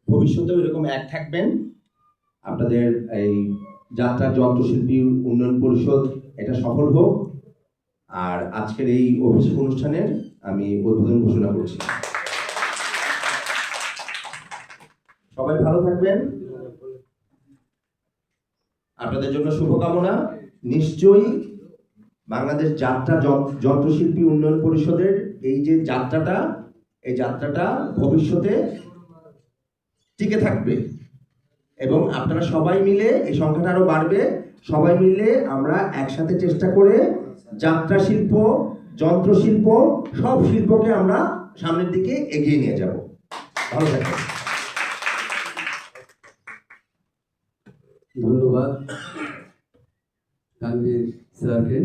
ভবিষ্যতেও এরকম এক থাকবেন। আপনাদের এই যাত্রা যন্ত্রশিল্পী উন্নয়ন পরিষদ এটা সফল হোক। আর আজকের এই অভিষেক অনুষ্ঠানের আমি উদ্বোধন ঘোষণা করছি। সবাই ভালো থাকবেন, আপনাদের জন্য শুভকামনা। নিশ্চয়ই বাংলাদেশ যাত্রা যন্ত্রশিল্পী উন্নয়ন পরিষদের এই যে যাত্রাটা, এই যাত্রাটা ভবিষ্যতে টিকে থাকবে এবং আপনারা সবাই মিলে এই সংখ্যাটা আরো বাড়বে। সবাই মিলে আমরা একসাথে চেষ্টা করে যাত্রা শিল্প, যন্ত্রশিল্প, সব শিল্পকে আমরা সামনের দিকে এগিয়ে নিয়ে যাব। ভালো থাকবেন। ধন্যবাদ তানভীর স্যারকে।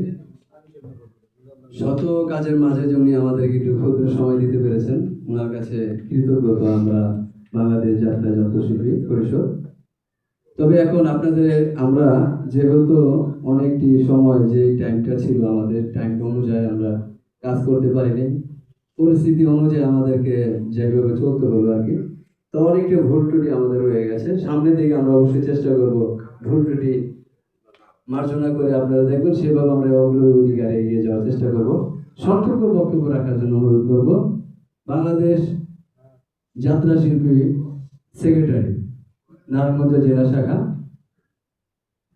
শত কাজের মাঝে যিনি আমাদেরকে একটু ক্ষুদ্র সময় দিতে পেরেছেন, ওনার কাছে কৃতজ্ঞতা আমরা বাংলাদেশ যাত্রা যন্ত্রশিল্পী পরিষদ। তবে এখন আপনাদের আমরা যেহেতু অনেকটি সময় যে টাইমটা ছিল আমাদের টাইম অনুযায়ী আমরা কাজ করতে পারিনি, পরিস্থিতি অনুযায়ী আমাদেরকে যেভাবে চলতে হলো আর কি, তো অনেকটা ভুল ত্রুটি আমাদের রয়ে গেছে। সামনের দিকে আমরা অবশ্যই চেষ্টা করব ভুল ত্রুটি মার্জনা করে আপনারা দেখবেন সেভাবে আমরা অগ্রগতিকারে এগিয়ে যাওয়ার চেষ্টা করব। সংক্ষিপ্ত বক্তব্য রাখার জন্য অনুরোধ করব বাংলাদেশ যাত্রা শিল্পী সেক্রেটারি নারায়ণগঞ্জ জেলা শাখা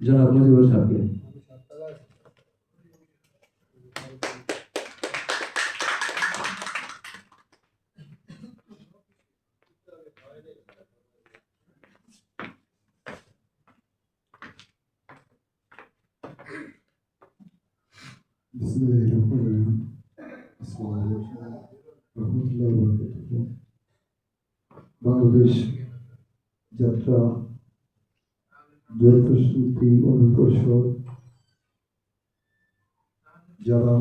জনাব মুজিবুর সাহেবকে। বাংলাদেশ যাত্রা যন্ত্রশিল্পী উন্নয়ন পরিষদ যারা